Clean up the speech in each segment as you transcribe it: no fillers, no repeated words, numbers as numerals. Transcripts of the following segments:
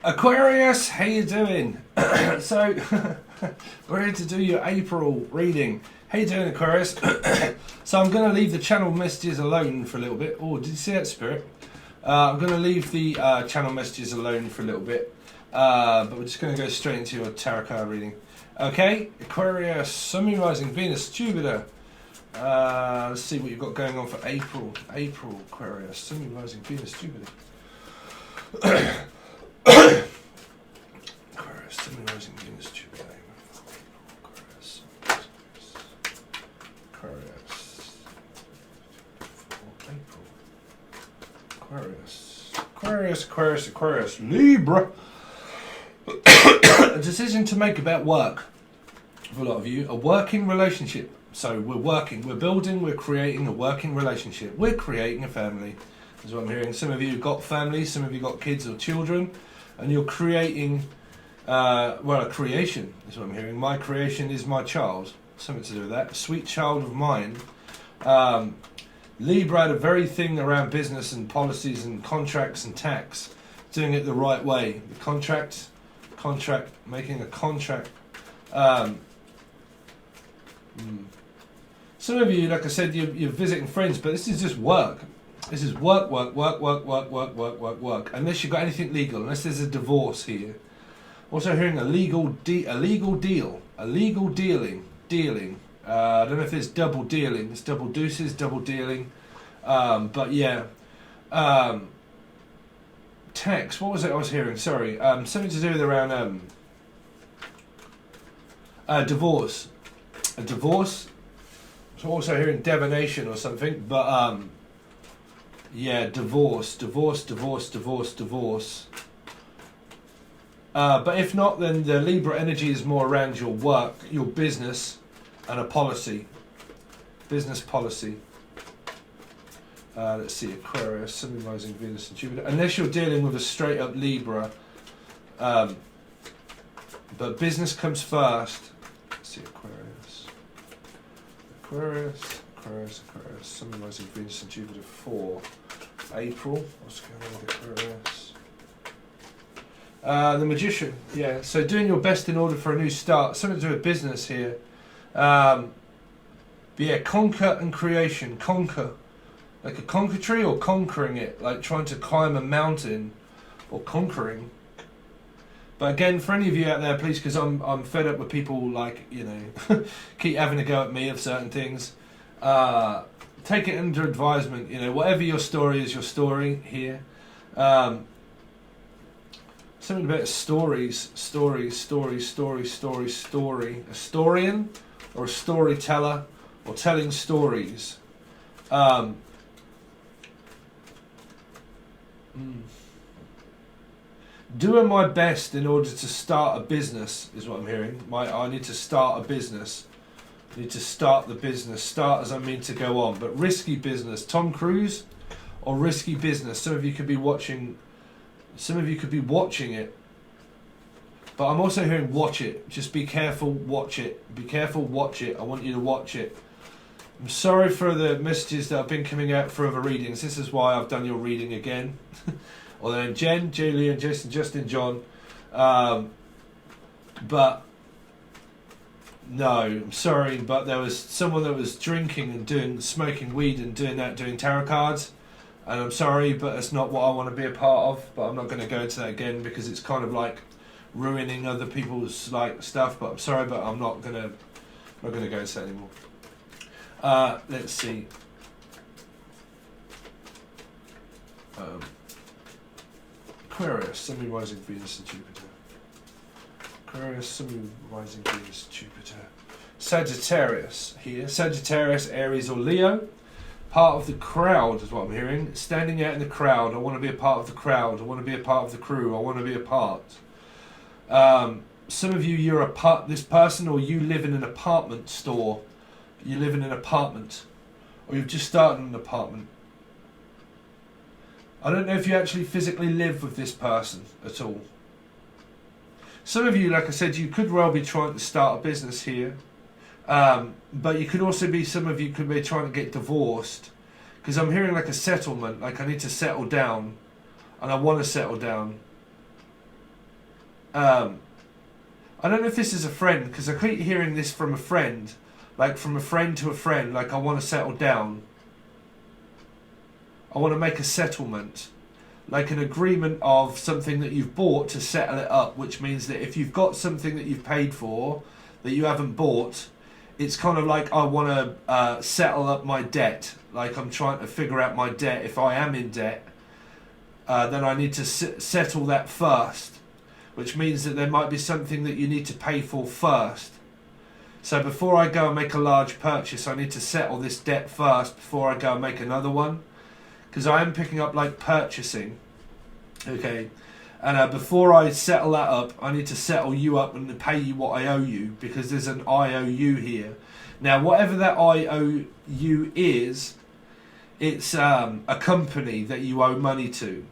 Aquarius, how you doing? So, we're here to do your April reading. How you doing, Aquarius? So I'm going to leave the channel messages alone for a little bit. Oh, did you see that, Spirit? I'm going to leave the channel messages alone for a little bit. But we're just going to go straight into your tarot card reading. Okay, Aquarius, Sun, Moon, Rising, Venus, Jupiter. Let's see what you've got going on for April. April, Aquarius, Sun, Moon, Rising, Venus, Jupiter. Aquarius, Sun, Moon, Rising, Venus, Jupiter. Aquarius, Aquarius, April. Aquarius, Libra. A decision to make about work for a lot of you. A working relationship. So we're working, we're building, we're creating a working relationship. We're creating a family. That's what I'm hearing. Some of you have got families, some of you got kids or children, and you're creating, a creation is what I'm hearing. My creation is my child. Something to do with that. A sweet child of mine. Libra had a very thing around business and policies and contracts and tax. Doing it the right way. The contract, making a contract. Some of you, like I said, you're visiting friends, but this is just work. This is work. Unless you've got anything legal, unless there's a divorce here. Also hearing a legal dealing. I don't know if there's double dealing. It's double deuces, double dealing. But yeah. Tax. What was it I was hearing? Sorry. Something to do with around divorce. A divorce. So also hearing divination or something. But yeah, divorce. But if not, then the Libra energy is more around your work, your business, and a policy. Business policy. Let's see, Aquarius, Sun, Moon, Rising, Venus, and Jupiter. Unless you're dealing with a straight up Libra. But business comes first. Let's see, Aquarius, Sun, Moon, Rising, Venus, and Jupiter for April. What's going on with Aquarius? The Magician, yeah. So doing your best in order for a new start. Something to do with business here. But yeah, conquer and creation. Conquer. Like a conquer tree or conquering it. Like trying to climb a mountain or conquering. But again, for any of you out there, please, because I'm fed up with people like, you know, keep having a go at me of certain things. Take it under advisement. You know, whatever your story is, your story here. Something about stories. A historian or a storyteller or telling stories. Doing my best in order to start a business is what I'm hearing. I need to start a business. I need to start the business. Start as I mean to go on. But risky business. Tom Cruise or risky business. Some of you could be watching it. But I'm also hearing watch it. Just be careful, watch it. Be careful, watch it. I want you to watch it. I'm sorry for the messages that have been coming out for other readings. This is why I've done your reading again. Although Jen, Julian, Jason, Justin, John. But no, I'm sorry, but there was someone that was drinking and smoking weed and doing tarot cards. And I'm sorry, but it's not what I want to be a part of. But I'm not going to go into that again because it's kind of like ruining other people's like stuff. But I'm sorry, but I'm not going to go into that anymore. Let's see. Aquarius, Sun, Moon, Rising, Venus, and Jupiter. Aquarius, Sun, Moon, Rising, Venus, Jupiter. Sagittarius here. Sagittarius, Aries, or Leo. Part of the crowd is what I'm hearing. Standing out in the crowd. I want to be a part of the crowd. I want to be a part of the crew. I want to be a part. Some of you, you're a part. This person, or you live in an apartment store. You live in an apartment, or you've just started an apartment. I don't know if you actually physically live with this person at all. Some of you, like I said, you could well be trying to start a business here. But you could also be, some of you could be trying to get divorced. Because I'm hearing like a settlement, like I need to settle down. And I want to settle down. I don't know if this is a friend, because I keep hearing this from a friend, like from a friend to a friend, like I want to settle down. I want to make a settlement, like an agreement of something that you've bought to settle it up, which means that if you've got something that you've paid for that you haven't bought, it's kind of like I want to settle up my debt. Like I'm trying to figure out my debt. If I am in debt, then I need to settle that first, which means that there might be something that you need to pay for first. So before I go and make a large purchase, I need to settle this debt first before I go and make another one. Because I am picking up like purchasing, okay, and before I settle that up, I need to settle you up and pay you what I owe you, because there's an IOU here. Now, whatever that IOU is, it's a company that you owe money to.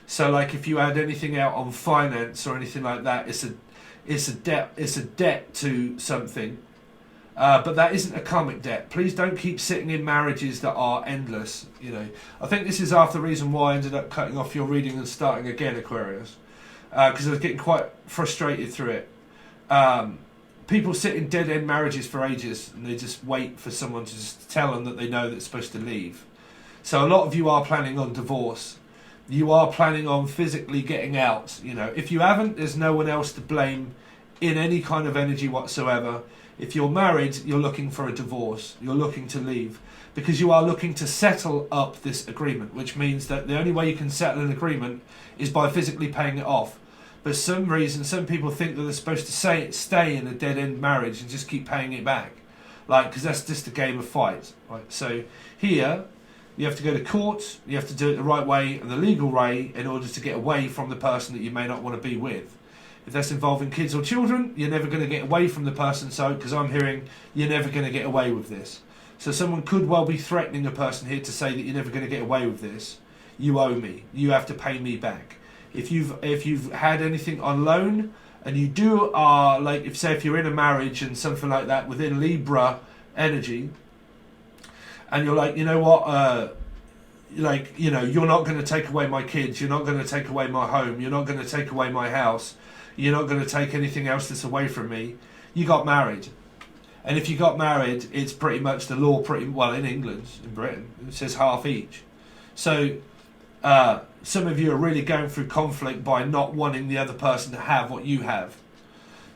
So, like, if you add anything out on finance or anything like that, it's a debt to something. But that isn't a karmic debt. Please don't keep sitting in marriages that are endless. You know, I think this is half the reason why I ended up cutting off your reading and starting again, Aquarius, because I was getting quite frustrated through it. People sit in dead-end marriages for ages, and they just wait for someone to just tell them that they know they're supposed to leave. So a lot of you are planning on divorce. You are planning on physically getting out. You know, if you haven't, there's no one else to blame in any kind of energy whatsoever. If you're married, you're looking for a divorce. You're looking to leave because you are looking to settle up this agreement, which means that the only way you can settle an agreement is by physically paying it off. But for some reason, some people think that they're supposed to stay in a dead-end marriage and just keep paying it back, like, because that's just a game of fight, right? So here, you have to go to court. You have to do it the right way and the legal way in order to get away from the person that you may not want to be with. If that's involving kids or children, you're never going to get away from the person. So, because I'm hearing you're never going to get away with this. So someone could well be threatening a person here to say that you're never going to get away with this. You owe me. You have to pay me back. If you've had anything on loan, and you do like, if you're in a marriage and something like that within Libra energy, and you're like, you know what, like, you know, you're not going to take away my kids, you're not going to take away my home, you're not going to take away my house, you're not going to take anything else that's away from me. You got married. And if you got married, it's pretty much the law, in England, in Britain, it says half each. So some of you are really going through conflict by not wanting the other person to have what you have.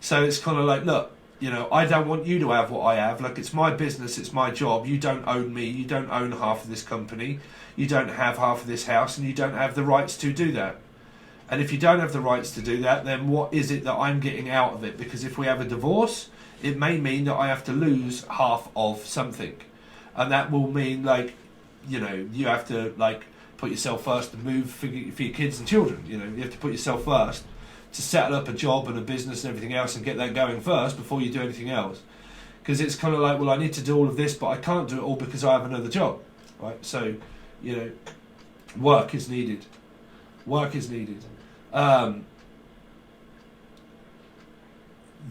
So it's kind of like, look, you know, I don't want you to have what I have. Like, it's my business, it's my job. You don't own me. You don't own half of this company. You don't have half of this house, and you don't have the rights to do that. And if you don't have the rights to do that, then what is it that I'm getting out of it? Because if we have a divorce, it may mean that I have to lose half of something. And that will mean, like, you know, you have to, like, put yourself first and move for your kids and children. You know, you have to put yourself first to settle up a job and a business and everything else and get that going first before you do anything else. Because it's kind of like, well, I need to do all of this, but I can't do it all because I have another job, right? So, you know, work is needed. Work is needed.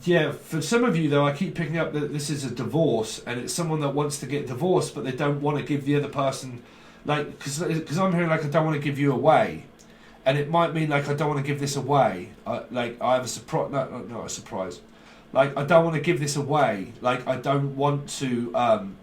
Yeah, for some of you, though, I keep picking up that this is a divorce, and it's someone that wants to get divorced, but they don't want to give the other person, like, because I'm hearing, like, I don't want to give you away. And it might mean, like, I don't want to give this away. Like, I have a surprise, not a surprise. Like, I don't want to give this away. Like, I don't want to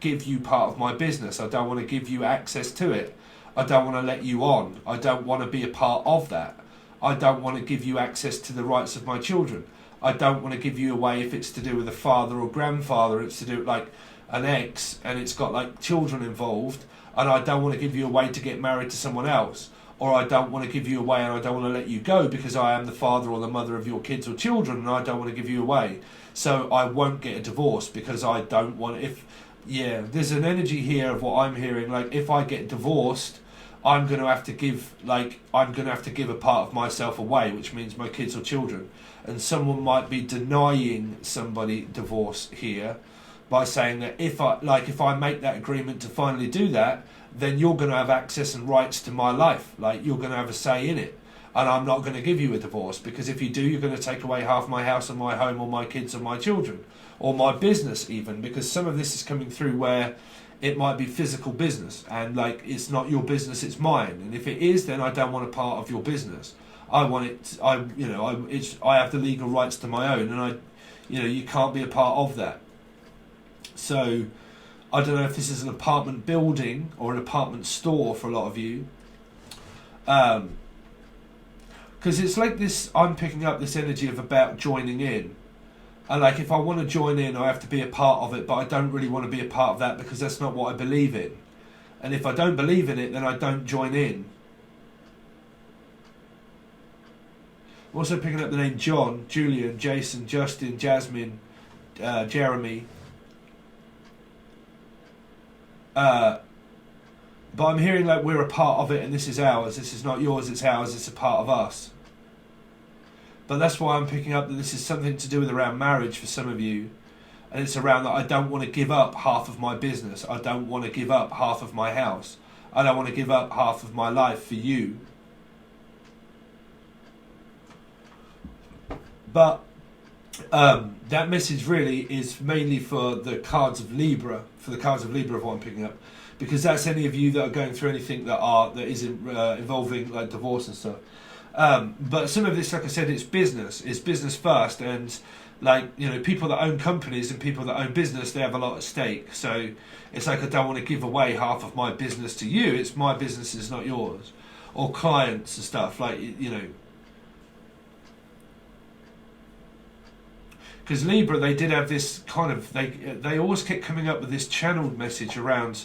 give you part of my business. I don't want to give you access to it. I don't want to let you on. I don't want to be a part of that. I don't want to give you access to the rights of my children. I don't want to give you away if it's to do with a father or grandfather. It's to do with, like, an ex, and it's got, like, children involved. And I don't want to give you away to get married to someone else. Or I don't want to give you away and I don't want to let you go because I am the father or the mother of your kids or children and I don't want to give you away. So I won't get a divorce because I don't want... there's an energy here of what I'm hearing. Like, if I get divorced, I'm going to have to give a part of myself away, which means my kids or children. And someone might be denying somebody divorce here by saying that if I make that agreement to finally do that, then you're going to have access and rights to my life. Like, you're going to have a say in it. And I'm not going to give you a divorce, because if you do, you're going to take away half my house and my home or my kids or my children or my business even, because some of this is coming through where it might be physical business and, like, it's not your business, it's mine. And if it is, then I don't want a part of your business. I want it. I have the legal rights to my own, and you can't be a part of that. So I don't know if this is an apartment building or an apartment store for a lot of you. Because it's like this, I'm picking up this energy of about joining in. And like, if I want to join in, I have to be a part of it, but I don't really want to be a part of that because that's not what I believe in. And if I don't believe in it, then I don't join in. I'm also picking up the name John, Julian, Jason, Justin, Jasmine, Jeremy. But I'm hearing like we're a part of it and this is ours. This is not yours, it's ours, it's a part of us. But that's why I'm picking up that this is something to do with around marriage for some of you. And it's around that I don't want to give up half of my business. I don't want to give up half of my house. I don't want to give up half of my life for you. But that message really is mainly for the cards of Libra, of what I'm picking up. Because that's any of you that are going through anything that isn't involving like divorce and stuff. But some of this, like I said, it's business first, and like, people that own companies and people that own business, they have a lot at stake. So it's like, I don't want to give away half of my business to you. It's my business, it's not yours. Or clients and stuff, like, because Libra, they did have this kind of, they always kept coming up with this channeled message around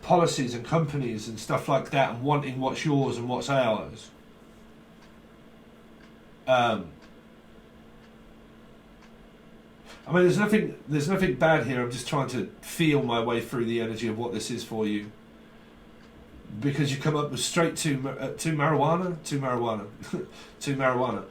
policies and companies and stuff like that, and wanting what's yours and what's ours. I mean, there's nothing bad here. I'm just trying to feel my way through the energy of what this is for you, because you come up with straight to marijuana. To marijuana.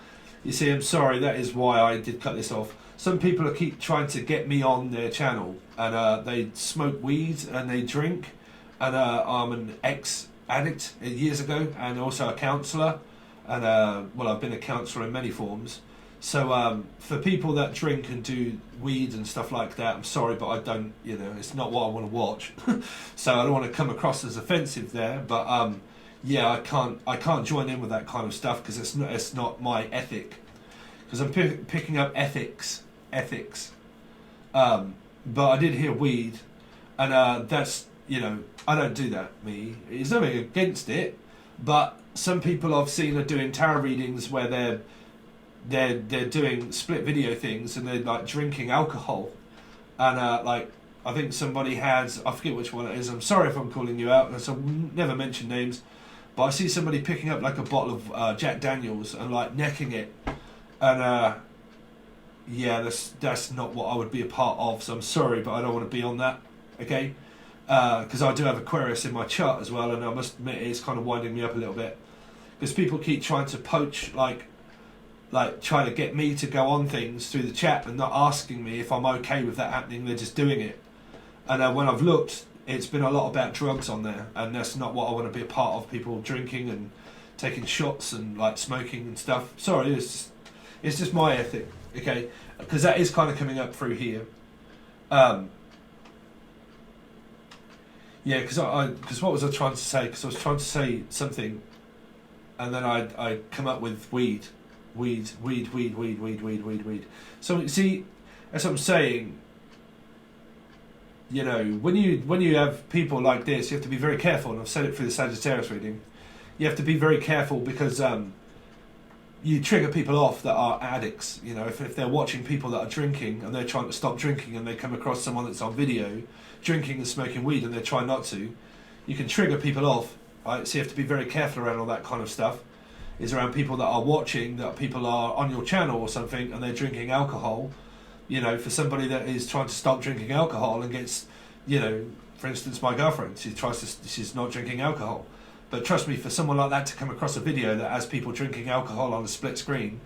You see, I'm sorry. That is why I did cut this off. Some people keep trying to get me on their channel, and they smoke weed and they drink, and I'm an ex-addict years ago, and also a counsellor, and I've been a counsellor in many forms. So for people that drink and do weed and stuff like that, I'm sorry, but I don't, it's not what I want to watch. So I don't want to come across as offensive there, but I can't join in with that kind of stuff because it's not my ethic. Because I'm picking up ethics. But I did hear weed, and that's, I don't do that, me. There's nothing against it, but some people I've seen are doing tarot readings where they're doing split video things, and they're like drinking alcohol, and I think somebody has, I forget which one it is, I'm sorry if I'm calling you out, because I'll never mention names, but I see somebody picking up like a bottle of Jack Daniels and like necking it, and that's not what I would be a part of, so I'm sorry, but I don't want to be on that, okay? Because I do have Aquarius in my chart as well, and I must admit it's kind of winding me up a little bit, because people keep trying to poach, like trying to get me to go on things through the chat and not asking me if I'm okay with that happening. They're just doing it, and when I've looked, it's been a lot about drugs on there, and that's not what I want to be a part of. People drinking and taking shots and like smoking and stuff. Sorry, it's just my ethic, okay? Because that is kind of coming up through here. Because what was I trying to say? Because I was trying to say something, and then I come up with weed. So see, as I'm saying, when you have people like this, you have to be very careful. And I've said it through the Sagittarius reading. You have to be very careful because you trigger people off that are addicts. If they're watching people that are drinking and they're trying to stop drinking, and they come across someone that's on video drinking and smoking weed and they're trying not to, you can trigger people off. Right? So you have to be very careful around all that kind of stuff. Is around people that are watching, that people are on your channel or something, and they're drinking alcohol. For somebody that is trying to stop drinking alcohol and gets, for instance, my girlfriend, she's not drinking alcohol. But trust me, for someone like that to come across a video that has people drinking alcohol on a split screen,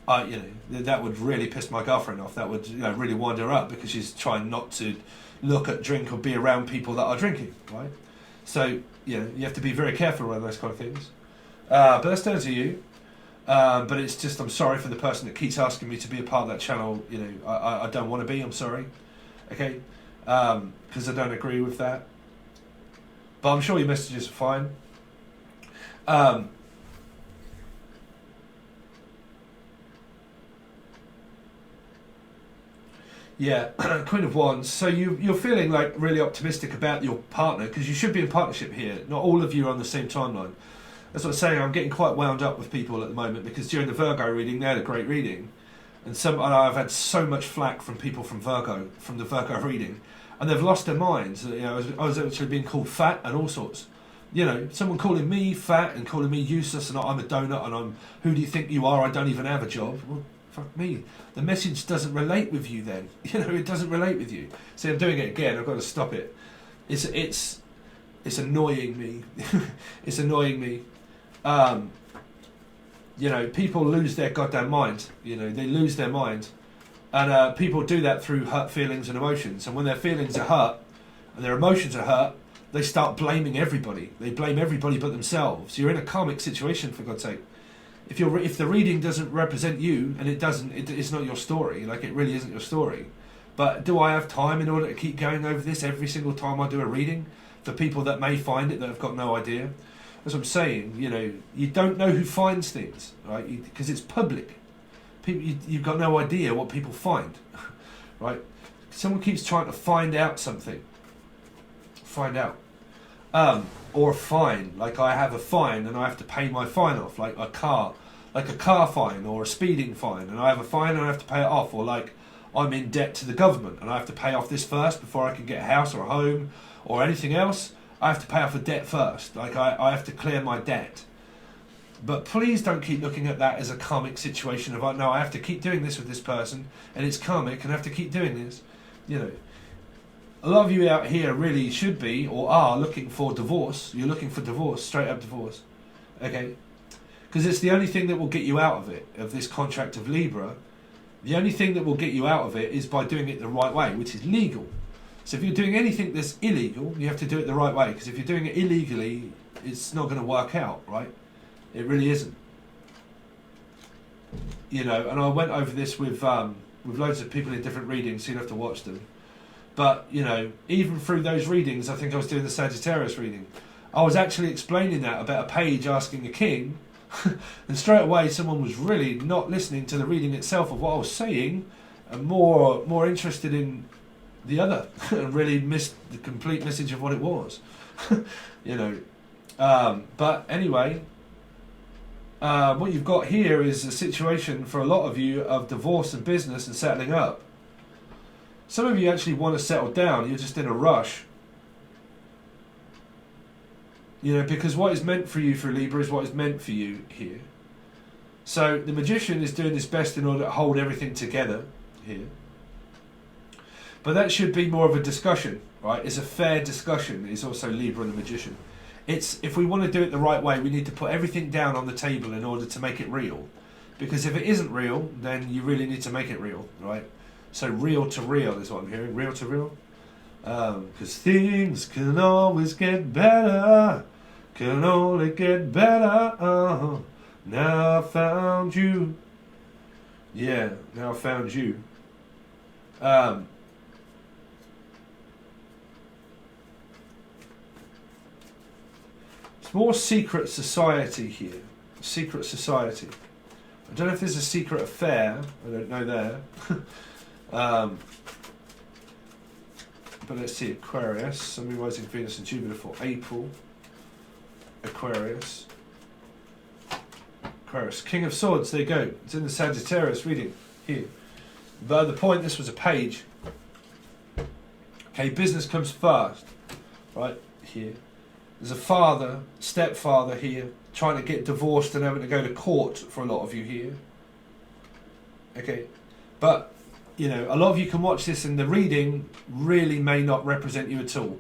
that would really piss my girlfriend off. That would, really wind her up, because she's trying not to look at, drink, or be around people that are drinking, right? So, you have to be very careful around those kind of things. But that's down to you. But it's just, I'm sorry for the person that keeps asking me to be a part of that channel. I don't want to be, I'm sorry. Okay? Because I don't agree with that. But I'm sure your messages are fine. Yeah, Queen of Wands. So you're feeling like really optimistic about your partner, because you should be in partnership here. Not all of you are on the same timeline. That's what I'm saying. I'm getting quite wound up with people at the moment, because during the Virgo reading, they had a great reading. And I've had so much flack from people from the Virgo reading, and they've lost their minds. You know, I was actually being called fat and all sorts. You know, someone calling me fat and calling me useless, and I'm a donut, and who do you think you are? I don't even have a job. Well, fuck me. The message doesn't relate with you then. You know, it doesn't relate with you. See, I'm doing it again. I've got to stop it. It's annoying me. It's annoying me. You know, people lose their goddamn mind. You know, they lose their mind. And people do that through hurt feelings and emotions. And when their feelings are hurt and their emotions are hurt, they start blaming everybody. They blame everybody but themselves. You're in a karmic situation, for God's sake. If the reading doesn't represent you, and it's not your story. Like, it really isn't your story. But do I have time in order to keep going over this every single time I do a reading for people that may find it that have got no idea? That's what I'm saying. You know, you don't know who finds things, right? Because it's public. People, you've got no idea what people find, right? Someone keeps trying to find out something. Find out. Or a fine. Like, I have a fine and I have to pay my fine off. Like a car fine or a speeding fine, and I have a fine and I have to pay it off. Or like, I'm in debt to the government and I have to pay off this first before I can get a house or a home or anything else. I have to pay off a debt first. Like, I have to clear my debt. But please don't keep looking at that as a karmic situation of, no, I have to keep doing this with this person and it's karmic and I have to keep doing this. You know, a lot of you out here really should be or are looking for divorce. You're looking for divorce, straight up divorce. Okay? Because it's the only thing that will get you out of it, of this contract of Libra. The only thing that will get you out of it is by doing it the right way, which is legal. So if you're doing anything that's illegal, you have to do it the right way. Because if you're doing it illegally, it's not going to work out, right? It really isn't. You know, and I went over this with loads of people in different readings, so you'd have to watch them. But, you know, even through those readings, I think I was doing the Sagittarius reading, I was actually explaining that about a page asking a king, and straight away someone was really not listening to the reading itself of what I was saying, and more interested in the other, and really missed the complete message of what it was. You know. But anyway, what you've got here is a situation for a lot of you of divorce and business and settling up. Some of you actually want to settle down. You're just in a rush. You know, because what is meant for you for Libra is what is meant for you here. So the Magician is doing his best in order to hold everything together here. But that should be more of a discussion, right? It's a fair discussion. It's also Libra and the Magician. It's, if we want to do it the right way, we need to put everything down on the table in order to make it real. Because if it isn't real, then you really need to make it real, right? So real to real is what I'm hearing. Real to real. Because things can always get better. Can only get better. Now I found you. Yeah, now I found you. It's more secret society here. Secret society. I don't know if there's a secret affair. I don't know there. But let's see, Aquarius, Sun, Moon, Rising, Venus and Jupiter for April. Aquarius. Aquarius. King of Swords, there you go. It's in the Sagittarius reading here. But the point, this was a page. Okay, business comes first. Right, here. There's a father, stepfather here, trying to get divorced and having to go to court for a lot of you here. Okay, but you know, a lot of you can watch this and the reading really may not represent you at all,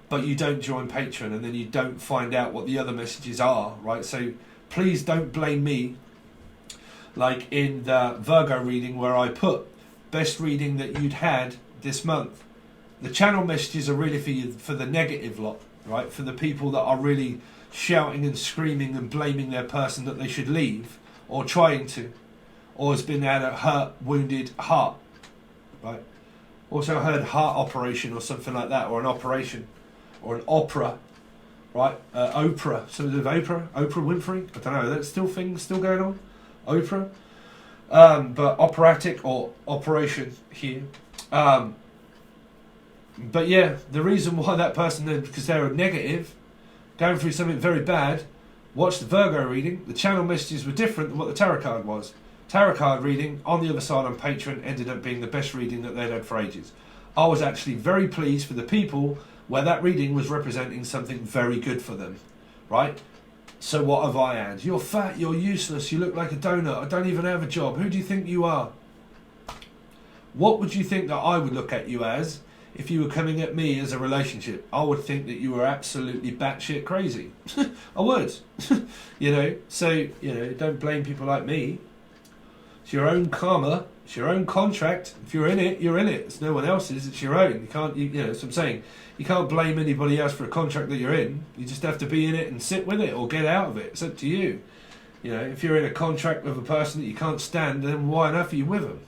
but you don't join Patron and then you don't find out what the other messages are, right? So please don't blame me, like in the Virgo reading where I put best reading that you'd had this month. The channel messages are really for you, for the negative lot, right? For the people that are really shouting and screaming and blaming their person that they should leave, or trying to, or has been had a hurt, wounded heart. Right. Also heard heart operation or something like that, or an operation, or an opera, right? Oprah, something with Oprah Winfrey. I don't know. That's still things still going on. Oprah, but operatic or operation here. But yeah, the reason why that person, because they're negative, going through something very bad, watched the Virgo reading, the channel messages were different than what the tarot card was. Tarot card reading, on the other side on Patron, ended up being the best reading that they'd had for ages. I was actually very pleased for the people where that reading was representing something very good for them, right? So what have I had? You're fat, you're useless, you look like a donut, I don't even have a job, who do you think you are? What would you think that I would look at you as if you were coming at me as a relationship? I would think that you were absolutely batshit crazy. I would. You know, so, you know, don't blame people like me. It's your own karma, it's your own contract. If you're in it, you're in it. It's no one else's, it's your own. You can't, you know, that's what I'm saying. You can't blame anybody else for a contract that you're in. You just have to be in it and sit with it or get out of it. It's up to you. You know, if you're in a contract with a person that you can't stand, then why on earth are you with them?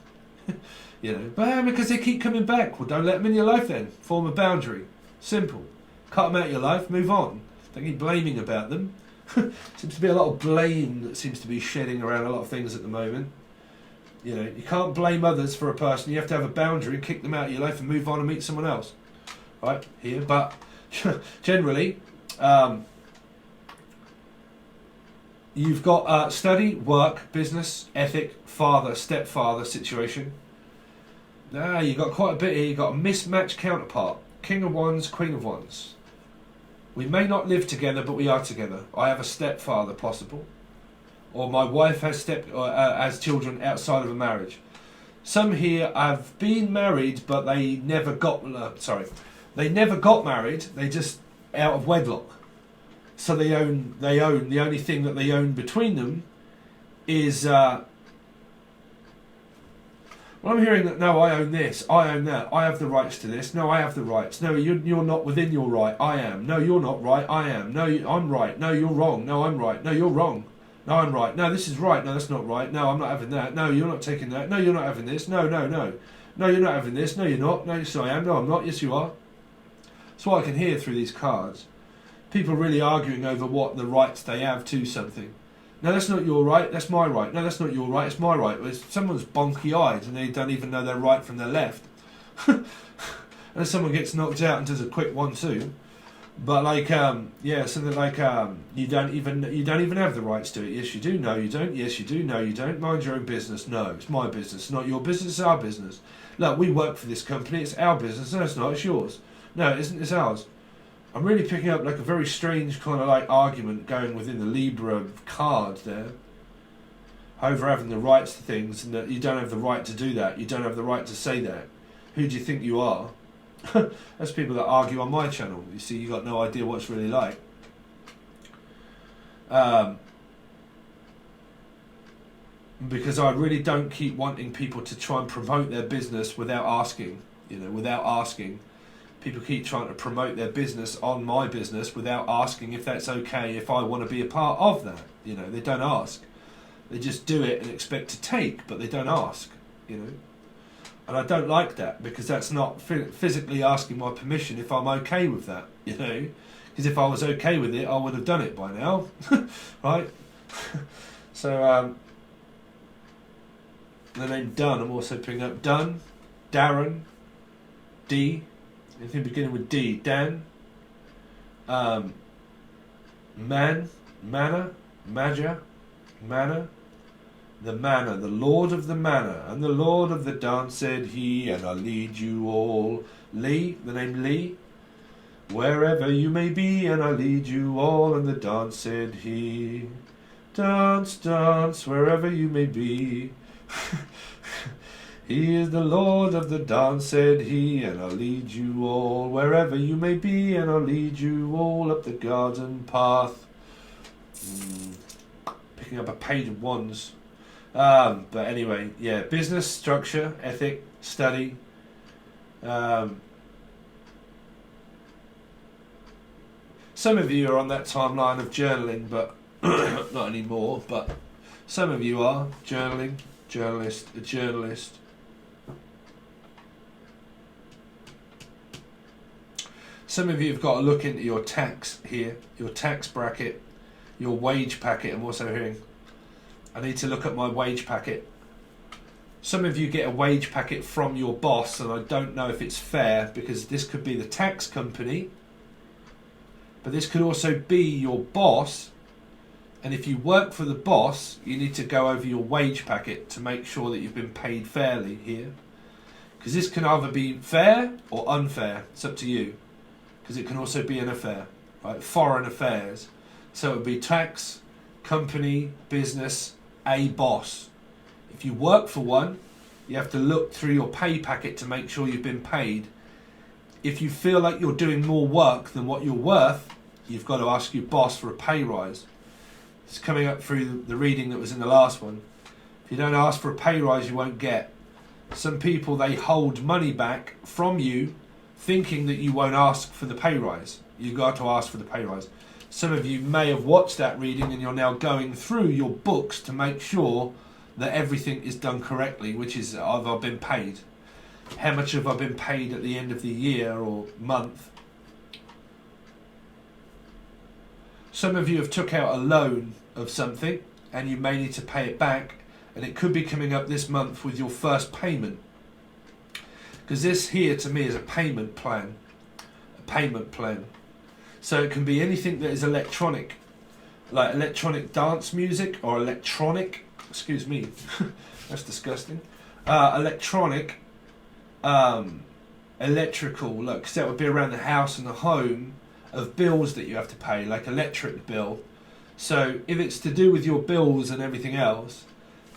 You know, but because they keep coming back. Well, don't let them in your life then. Form a boundary. Simple. Cut them out of your life, move on. Don't keep blaming about them. Seems to be a lot of blame that seems to be shedding around a lot of things at the moment. You know, you can't blame others for a person. You have to have a boundary and kick them out of your life and move on and meet someone else. Right, here. But generally, you've got study, work, business, ethic, father, stepfather situation. Now you've got quite a bit here. You've got a mismatched counterpart. King of Wands, Queen of Wands. We may not live together, but we are together. I have a stepfather possible. Or my wife has has children outside of a marriage. Some here have been married, but they never got... They never got married. They just out of wedlock. So they own. The only thing that they own between them is... Well, I'm hearing that, no, I own this, I own that, I have the rights to this, no, I have the rights, no, you're not within your right, I am, no, you're not right, I am, no, I'm right, no, you're wrong, no, I'm right, no, you're wrong, no, I'm right, no, this is right, no, that's not right, no, I'm not having that, no, you're not taking that, no, you're not having this, no, no, no, no, you're not having this, no, you're not, no, yes, I am, no, I'm not, yes, you are. That's what I can hear through these cards. People really arguing over what the rights they have to something. No, that's not your right, that's my right. No, that's not your right, it's my right. Well, someone's bonky-eyed and they don't even know their right from their left. And someone gets knocked out and does a quick 1-2. But like, yeah, something like, you don't even have the rights to it. Yes, you do. No, you don't. Yes, you do. No, you don't. Mind your own business. No, it's my business. It's not your business, it's our business. Look, we work for this company, it's our business. No, it's not, it's yours. No, it isn't, it's ours. I'm really picking up like a very strange kind of like argument going within the Libra card there. Over having the rights to things and that you don't have the right to do that. You don't have the right to say that. Who do you think you are? That's people that argue on my channel. You see, you got no idea what it's really like. Because I really don't keep wanting people to try and promote their business without asking. You know, without asking. People keep trying to promote their business on my business without asking if that's okay, if I want to be a part of that. You know, they don't ask. They just do it and expect to take, but they don't ask, you know. And I don't like that, because that's not physically asking my permission if I'm okay with that, you know. Because if I was okay with it, I would have done it by now, right? So, the name Dunn, I'm also picking up Dunn, Darren, D, anything beginning with D, Dan, Man, Manor, Major, Manor, the Manor, the Lord of the Manor, and the Lord of the dance said he, and I'll lead you all. Lee, the name Lee, wherever you may be, and I'll lead you all, and the dance said he. Dance, dance, wherever you may be. He is the Lord of the dance, said he, and I'll lead you all, wherever you may be, and I'll lead you all up the garden path. Picking up a page of wands. But anyway, yeah, business, structure, ethic, study. Some of you are on that timeline of journaling, but not anymore, but some of you are journaling, a journalist. Some of you have got to look into your tax here, your tax bracket, your wage packet. I'm also hearing, I need to look at my wage packet. Some of you get a wage packet from your boss, and I don't know if it's fair, because this could be the tax company, but this could also be your boss. And if you work for the boss, you need to go over your wage packet to make sure that you've been paid fairly here. Because this can either be fair or unfair. It's up to you. Because it can also be an affair, right? Foreign affairs. So it would be tax, company, business, a boss. If you work for one, you have to look through your pay packet to make sure you've been paid. If you feel like you're doing more work than what you're worth, you've got to ask your boss for a pay rise. It's coming up through the reading that was in the last one. If you don't ask for a pay rise, you won't get. Some people, they hold money back from you thinking that you won't ask for the pay rise. You've got to ask for the pay rise. Some of you may have watched that reading and you're now going through your books to make sure that everything is done correctly, which is, have I been paid? How much have I been paid at the end of the year or month? Some of you have took out a loan of something and you may need to pay it back, and it could be coming up this month with your first payment. Because this here to me is a payment plan. A payment plan. So it can be anything that is electronic, like electronic dance music or electronic, excuse me, that's disgusting. Electronic, electrical, look, because that would be around the house and the home of bills that you have to pay, like electric bill. So if it's to do with your bills and everything else,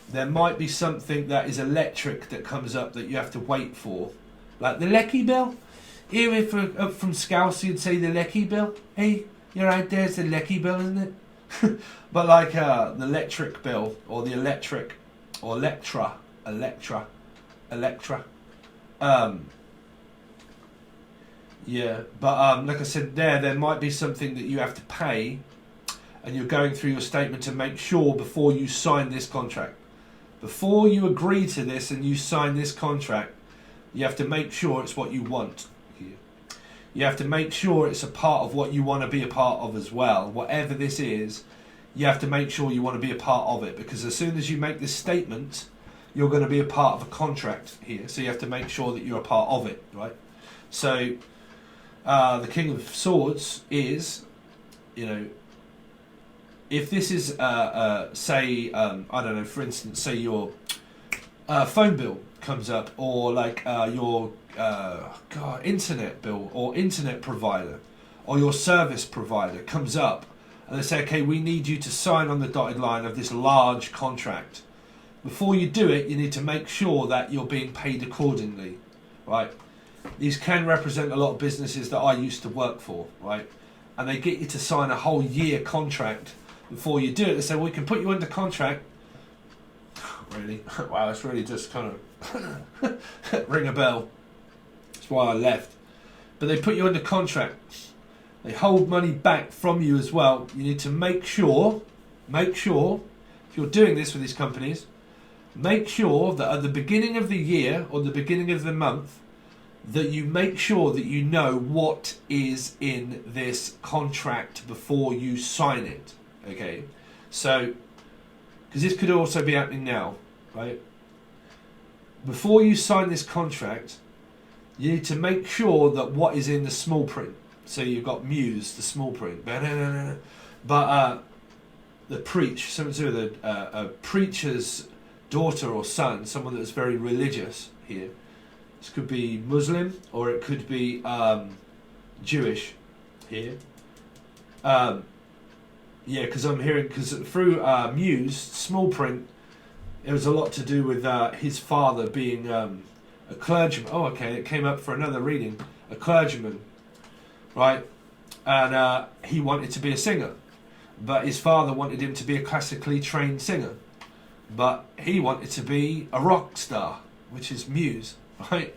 there might be something that is electric that comes up that you have to wait for. Like the lecky bill. Here if up from Scouse you'd say the lecky bill. Hey, you're right, there's the lecky bill, isn't it? But like the electric bill, or the electric, or Electra. Yeah, but like I said there might be something that you have to pay, and you're going through your statement to make sure before you sign this contract. Before you agree to this and you sign this contract, you have to make sure it's what you want. You have to make sure it's a part of what you want to be a part of as well. Whatever this is, you have to make sure you want to be a part of it, because as soon as you make this statement, you're going to be a part of a contract here. So you have to make sure that you're a part of it, right? So the King of Swords is, you know, if this is, say, I don't know, for instance, say your phone bill comes up, or like your internet bill or internet provider or your service provider comes up, and they say, okay, we need you to sign on the dotted line of this large contract. Before you do it, you need to make sure that you're being paid accordingly, right? These can represent a lot of businesses that I used to work for, right? And they get you to sign a whole year contract before you do it. They say, well, we can put you under contract. Really? Wow, it's really just kind of ring a bell. That's why I left. But they put you under contract. They hold money back from you as well. You need to make sure, if you're doing this with these companies, make sure that at the beginning of the year or the beginning of the month, that you make sure that you know what is in this contract before you sign it. Okay? So, because this could also be happening now, right? Before you sign this contract, you need to make sure that what is in the small print. So you've got Muse, the small print, but the preach, something to do with a preacher's daughter or son, someone that's very religious here. This could be Muslim or it could be Jewish here. Yeah, because I'm hearing, because through Muse, small print, it was a lot to do with his father being a clergyman. Oh, okay, it came up for another reading. A clergyman, right? And he wanted to be a singer, but his father wanted him to be a classically trained singer. But he wanted to be a rock star, which is Muse, right?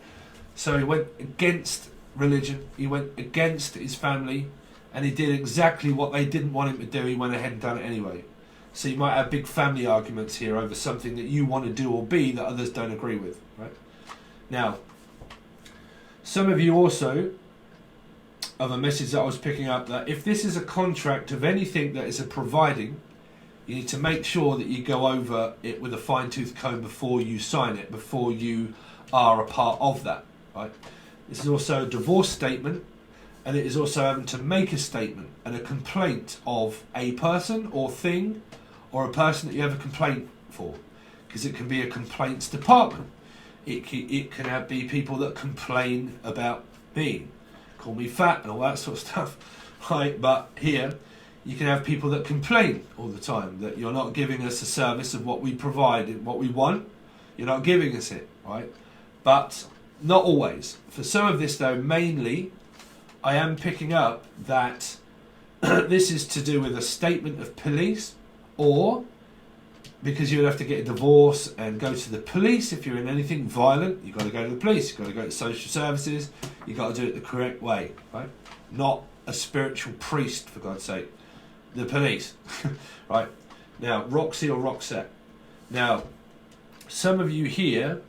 So he went against religion, he went against his family, and he did exactly what they didn't want him to do. He went ahead and done it anyway. So you might have big family arguments here over something that you want to do or be that others don't agree with, right? Now, some of you also have a message that I was picking up, that if this is a contract of anything that is a providing, You need to make sure that you go over it with a fine-tooth comb before you sign it, before you are a part of that, right? This is also a divorce statement, and it is also having to make a statement and a complaint of a person or thing, or a person that you have a complaint for, because it can be a complaints department. It can be people that complain about me, call me fat and all that sort of stuff, right? But here, you can have people that complain all the time that you're not giving us a service of what we provide and what we want. You're not giving us it, right? But not always. For some of this though, mainly, I am picking up that this is to do with a statement of police, or because you would have to get a divorce and go to the police if you're in anything violent. You've got to go to the police, you've got to go to social services, you've got to do it the correct way, right? Not a spiritual priest, for God's sake. The police, right? Now, Roxy or Roxette. Now, some of you here,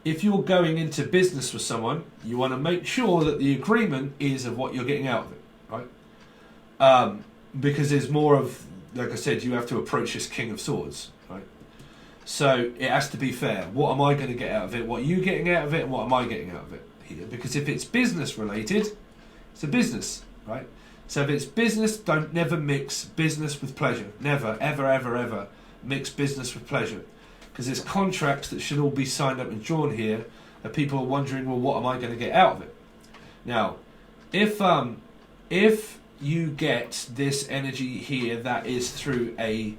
if you're going into business with someone, you want to make sure that the agreement is of what you're getting out of it, right? Because there's more of, like I said, you have to approach this King of Swords, right? So it has to be fair. What am I going to get out of it? What are you getting out of it? And what am I getting out of it here? Because if it's business related, it's a business, right? So if it's business, never mix business with pleasure. Never, ever, ever, ever mix business with pleasure. Because there's contracts that should all be signed up and drawn here, and people are wondering, well, what am I going to get out of it? Now, if you get this energy here that is through a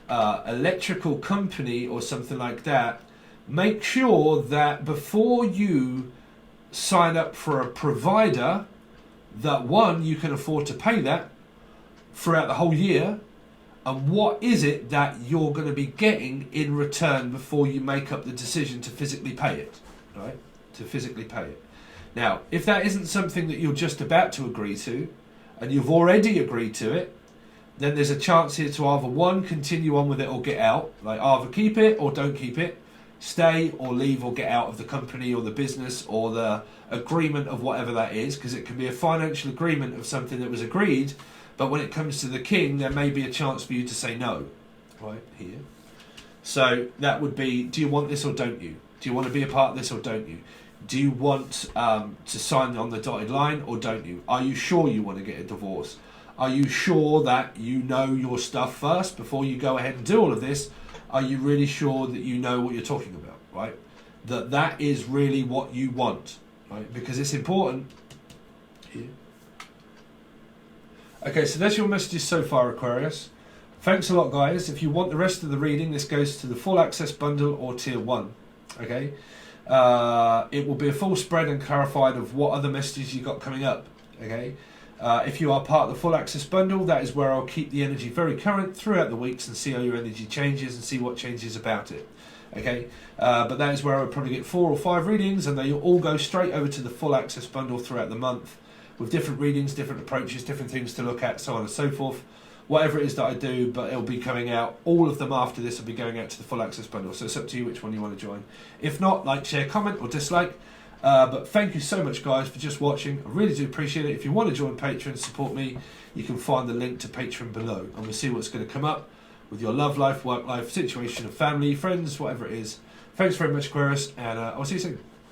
electrical company or something like that, make sure that before you sign up for a provider, that one, you can afford to pay that throughout the whole year, and what is it that you're going to be getting in return before you make up the decision to physically pay it, right? To physically pay it. Now, if that isn't something that you're just about to agree to, and you've already agreed to it, then there's a chance here to either one, continue on with it or get out, like either keep it or don't keep it, stay or leave or get out of the company or the business or the agreement of whatever that is, because it can be a financial agreement of something that was agreed, but when it comes to the king, there may be a chance for you to say no, right here. So that would be, do you want this or don't you? Do you want to be a part of this or don't you? Do you want to sign on the dotted line or don't you? Are you sure you want to get a divorce? Are you sure that you know your stuff first before you go ahead and do all of this? Are you really sure that you know what you're talking about, right? That is really what you want, right? Because it's important here. Okay, so that's your messages so far, Aquarius. Thanks a lot, guys. If you want the rest of the reading, this goes to the full access bundle or tier 1, okay? It will be a full spread and clarified of what other messages you got coming up, okay? If you are part of the full access bundle, that is where I'll keep the energy very current throughout the weeks and see how your energy changes and see what changes about it, okay? But that is where I'll probably get 4 or 5 readings, and they all go straight over to the full access bundle throughout the month with different readings, different approaches, different things to look at, so on and so forth. Whatever it is that I do, but it'll be coming out, all of them after this will be going out to the full access bundle, so it's up to you which one you want to join. If not, like, share, comment or dislike. But thank you so much, guys, for just watching. I really do appreciate it. If you want to join Patreon and support me, you can find the link to Patreon below, and we'll see what's going to come up with your love life, work life, situation of family, friends, whatever it is. Thanks very much, Aquarius, and I'll see you soon.